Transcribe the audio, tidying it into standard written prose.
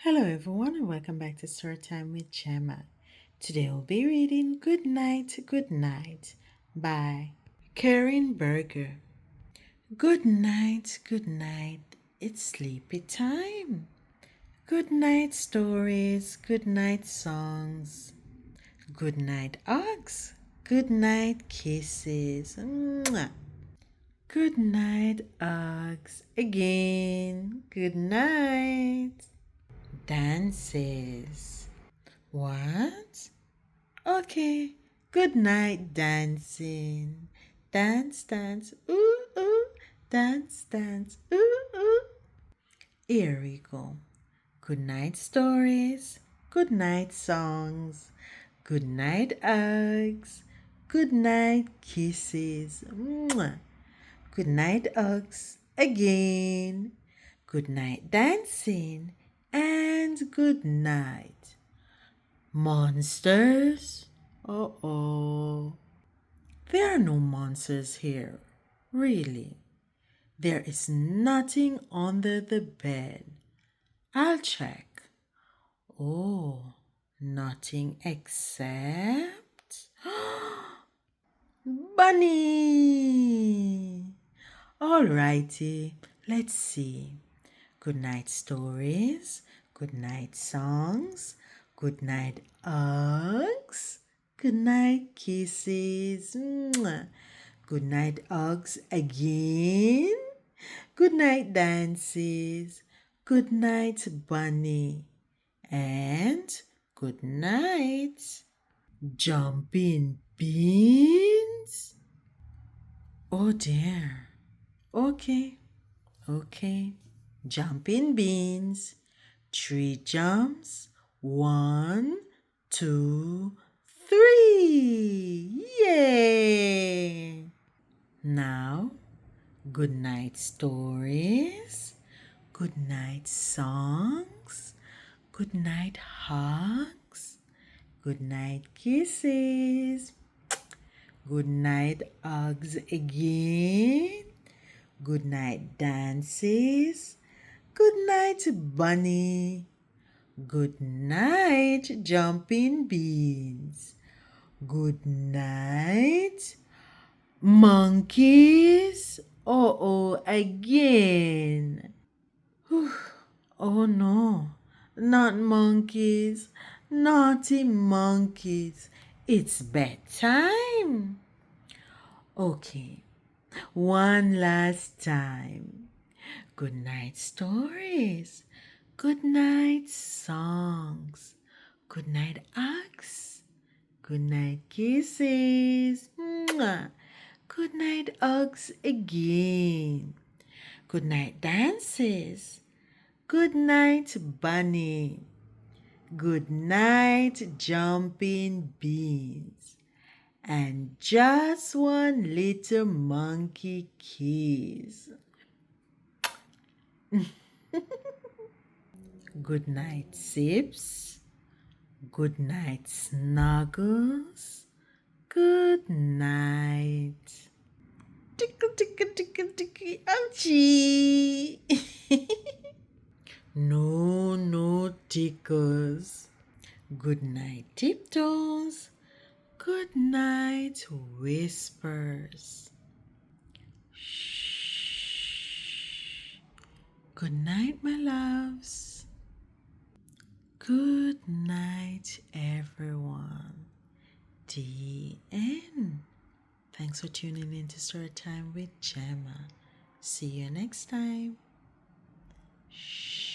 Hello, everyone, and welcome back to Storytime with Gemma. Today we'll be reading Good Night by Carin Berger. Good night, it's sleepy time. Good night stories, good night songs, good night hugs, good night kisses. Mwah. Good night hugs again. Good night. Dances. What? Okay. Good night dancing. Dance, dance, ooh, ooh. Dance, dance, ooh, ooh. Here we go. Good night stories. Good night songs. Good night hugs. Good night kisses. Mwah. Good night hugs again. Good night dancing. And good night. Monsters? Uh-oh. There are no monsters here. Really. There is nothing under the bed. I'll check. Oh, nothing except Bunny. Alrighty, let's see. Good night stories, good night songs, good night hugs, good night kisses, mwah. Good night hugs again, good night dances, good night bunny, and good night jumping beans. Oh dear. Okay, okay. Jumping beans. 3 jumps. 1, 2, 3. Yay! Now, good night stories. Good night songs. Good night hugs. Good night kisses. Good night hugs again. Good night dances. Good night bunny. Good night jumping beans. Good night monkeys. Oh, again. Whew. Oh no, not monkeys. Naughty monkeys. It's bedtime. Okay, one last time. Good night stories. Good night songs. Good night hugs. Good night kisses. Mwah. Good night hugs again. Good night dances. Good night bunny. Good night jumping beans. And just one little monkey kiss. Good night, Sips. Good night, Snuggles. Good night. Tickle, tickle, tickle, tickle, ouchie. No tickles. Good night, Tiptoes. Good night, Whispers. Shh. Good night, my loves. Good night, everyone. The end. Thanks for tuning in to Storytime with Gemma. See you next time. Shh.